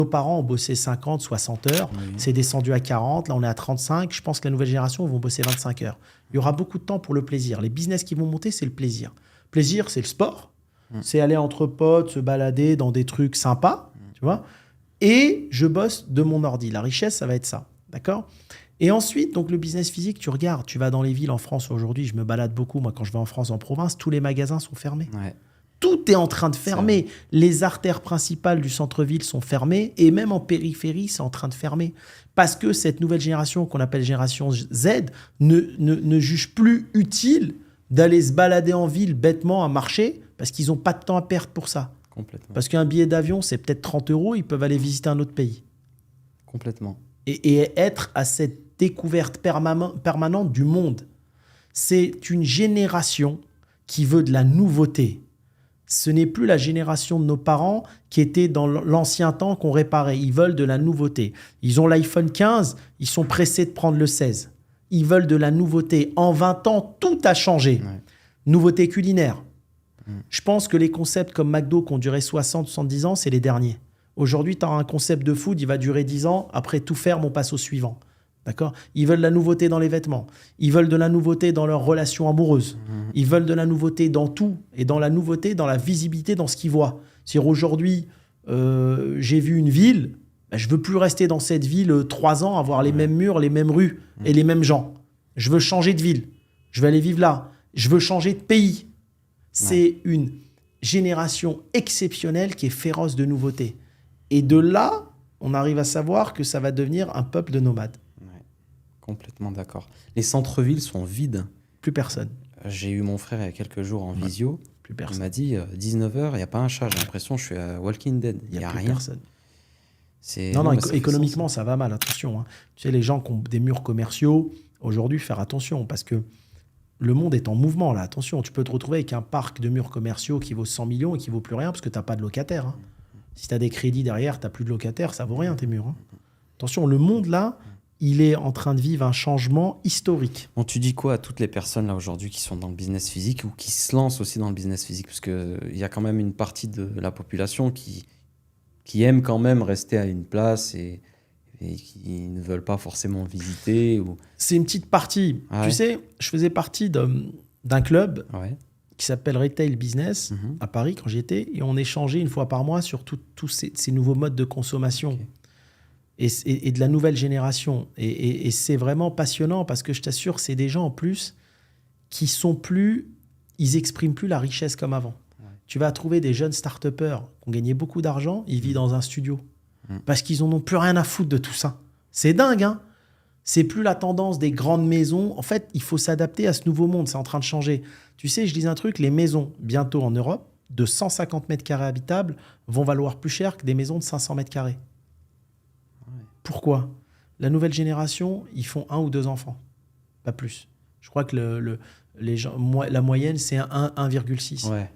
Nos parents ont bossé 50, 60 heures. C'est descendu à 40. Là, on est à 35. Je pense que la nouvelle génération vont bosser 25 heures. Il y aura beaucoup de temps pour le plaisir. Les business qui vont monter, c'est le plaisir. Plaisir, c'est le sport. C'est aller entre potes, se balader dans des trucs sympas. Tu vois. Et je bosse de mon ordi. La richesse, ça va être ça. D'accord ? Et ensuite, donc le business physique, tu regardes. Tu vas dans les villes en France aujourd'hui. Je me balade beaucoup. Moi, quand je vais en France, en province, tous les magasins sont fermés. Ouais. Tout est en train de fermer. Les artères principales du centre-ville sont fermées et même en périphérie, c'est en train de fermer. Parce que cette nouvelle génération, qu'on appelle génération Z, ne juge plus utile d'aller se balader en ville bêtement à marcher parce qu'ils n'ont pas de temps à perdre pour ça. Complètement. Parce qu'un billet d'avion, c'est peut-être 30 €, ils peuvent aller visiter un autre pays. Complètement. Et être à cette découverte permanente du monde. C'est une génération qui veut de la nouveauté. Ce n'est plus la génération de nos parents qui était dans l'ancien temps qu'on réparait. Ils veulent de la nouveauté. Ils ont l'iPhone 15, ils sont pressés de prendre le 16. Ils veulent de la nouveauté. En 20 ans, tout a changé. Ouais. Nouveauté culinaire. Je pense que les concepts comme McDo qui ont duré 60, 70 ans, c'est les derniers. Aujourd'hui, tu as un concept de food, il va durer 10 ans. Après, tout ferme, on passe au suivant. D'accord ? Ils veulent de la nouveauté dans les vêtements. Ils veulent de la nouveauté dans leurs relations amoureuses. Ils veulent de la nouveauté dans tout. Et dans la nouveauté, dans la visibilité, dans ce qu'ils voient. C'est-à-dire aujourd'hui, j'ai vu une ville, je ne veux plus rester dans cette ville 3 ans, avoir les mêmes murs, les mêmes rues et les mêmes gens. Je veux changer de ville. Je veux aller vivre là. Je veux changer de pays. C'est une génération exceptionnelle qui est féroce de nouveautés. Et de là, on arrive à savoir que ça va devenir un peuple de nomades. Complètement d'accord. Les centres-villes sont vides. Plus personne. J'ai eu mon frère il y a quelques jours en visio. Plus Il personne. m'a dit 19h, il n'y a pas un chat. J'ai l'impression que je suis à Walking Dead. Il n'y a plus rien. personne. C'est... Non, mais ça fait économiquement, sens. ça va mal, attention. Hein. Tu sais, les gens qui ont des murs commerciaux, aujourd'hui, faire attention, parce que le monde est en mouvement, là. Attention, tu peux te retrouver avec un parc de murs commerciaux qui vaut 100 millions et qui vaut plus rien parce que tu n'as pas de locataires. Hein. Si tu as des crédits derrière, tu n'as plus de locataires, ça vaut rien, tes murs. Hein. Attention, le monde, là, il est en train de vivre un changement historique. Bon, tu dis quoi à toutes les personnes là aujourd'hui qui sont dans le business physique ou qui se lancent aussi dans le business physique? Parce qu'il y a quand même une partie de la population qui aime quand même rester à une place et qui ne veulent pas forcément visiter. Ou... C'est une petite partie. Ah ouais. Tu sais, je faisais partie d'un club Ouais. qui s'appelle Retail Business à Paris quand j'y étais et on échangeait une fois par mois sur tous ces nouveaux modes de consommation. Ok. Et de la nouvelle génération. Et c'est vraiment passionnant parce que je t'assure, c'est des gens en plus qui sont plus... Ils expriment plus la richesse comme avant. Ouais. Tu vas trouver des jeunes start-upers qui ont gagné beaucoup d'argent, ils vivent dans un studio. Parce qu'ils n'en ont plus rien à foutre de tout ça. C'est dingue, hein ? C'est plus la tendance des grandes maisons. En fait, il faut s'adapter à ce nouveau monde. C'est en train de changer. Tu sais, je dis un truc, les maisons, bientôt en Europe, de 150 mètres carrés habitables, vont valoir plus cher que des maisons de 500 mètres carrés. Pourquoi ? La nouvelle génération, ils font 1 ou 2 enfants, pas plus. Je crois que la moyenne, c'est 1,6. Ouais.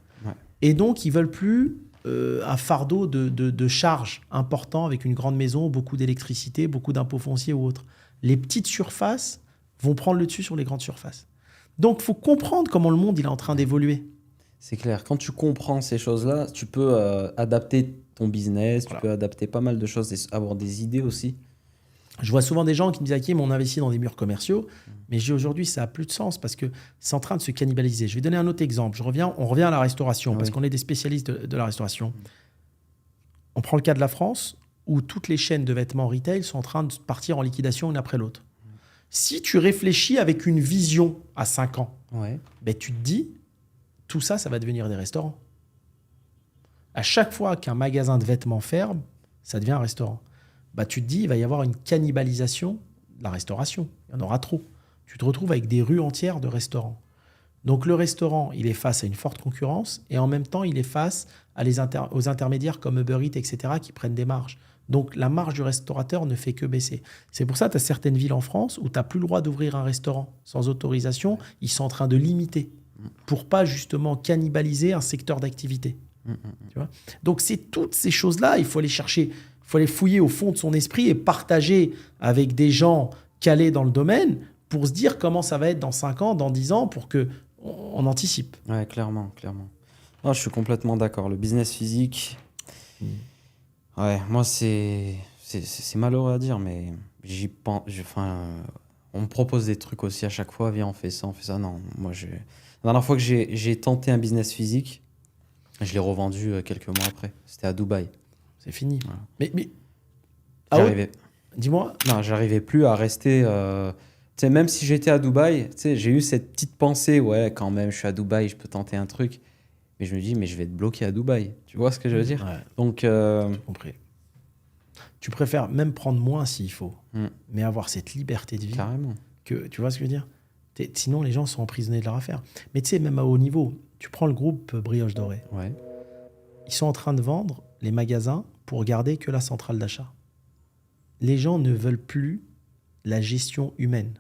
Et donc, ils veulent plus un fardeau de charges important avec une grande maison, beaucoup d'électricité, beaucoup d'impôts fonciers ou autres. Les petites surfaces vont prendre le dessus sur les grandes surfaces. Donc, il faut comprendre comment le monde il est en train d'évoluer. C'est clair. Quand tu comprends ces choses-là, tu peux adapter ton business, tu peux adapter pas mal de choses, avoir des idées aussi. Je vois souvent des gens qui me disent « Hakim, on investit dans des murs commerciaux ». Mais je dis aujourd'hui, ça n'a plus de sens parce que c'est en train de se cannibaliser. Je vais donner un autre exemple. On revient à la restauration parce qu'on est des spécialistes de la restauration. On prend le cas de la France où toutes les chaînes de vêtements retail sont en train de partir en liquidation une après l'autre. Si tu réfléchis avec une vision à 5 ans, ben tu te dis, tout ça, ça va devenir des restaurants. À chaque fois qu'un magasin de vêtements ferme, ça devient un restaurant. Bah, tu te dis, il va y avoir une cannibalisation de la restauration. Il y en aura trop. Tu te retrouves avec des rues entières de restaurants. Donc, le restaurant, il est face à une forte concurrence et en même temps, il est face aux intermédiaires comme Uber Eats, etc., qui prennent des marges. Donc, la marge du restaurateur ne fait que baisser. C'est pour ça que tu as certaines villes en France où tu n'as plus le droit d'ouvrir un restaurant sans autorisation. Ils sont en train de limiter pour pas justement cannibaliser un secteur d'activité. Tu vois ? Donc, c'est toutes ces choses-là, il faut aller chercher, il faut aller fouiller au fond de son esprit et partager avec des gens calés dans le domaine pour se dire comment ça va être dans 5 ans, dans 10 ans, pour qu'on anticipe. Ouais, clairement. Oh, je suis complètement d'accord. Le business physique, Ouais, moi, c'est malheureux à dire, mais j'y pense. On me propose des trucs aussi à chaque fois. Viens, on fait ça, on fait ça. Non, moi, la dernière fois que j'ai tenté un business physique, je l'ai revendu quelques mois après. C'était à Dubaï. C'est fini. Voilà. Mais ah ouais, J'arrivais. dis-moi. Non, j'arrivais plus à rester. Tu sais, même si j'étais à Dubaï, tu sais, j'ai eu cette petite pensée, ouais, quand même, je suis à Dubaï, je peux tenter un truc. Mais je me dis, mais je vais être bloqué à Dubaï. Tu vois ce que je veux dire? Ouais, Donc, j'ai compris. Tu préfères même prendre moins s'il faut, hmm, mais avoir cette liberté de vie carrément. que, tu vois ce que je veux dire? Sinon, les gens sont emprisonnés de leur affaire. Mais tu sais, même à haut niveau, tu prends le groupe Brioche Dorée. Ouais. Ils sont en train de vendre les magasins pour garder que la centrale d'achat. Les gens ne veulent plus la gestion humaine.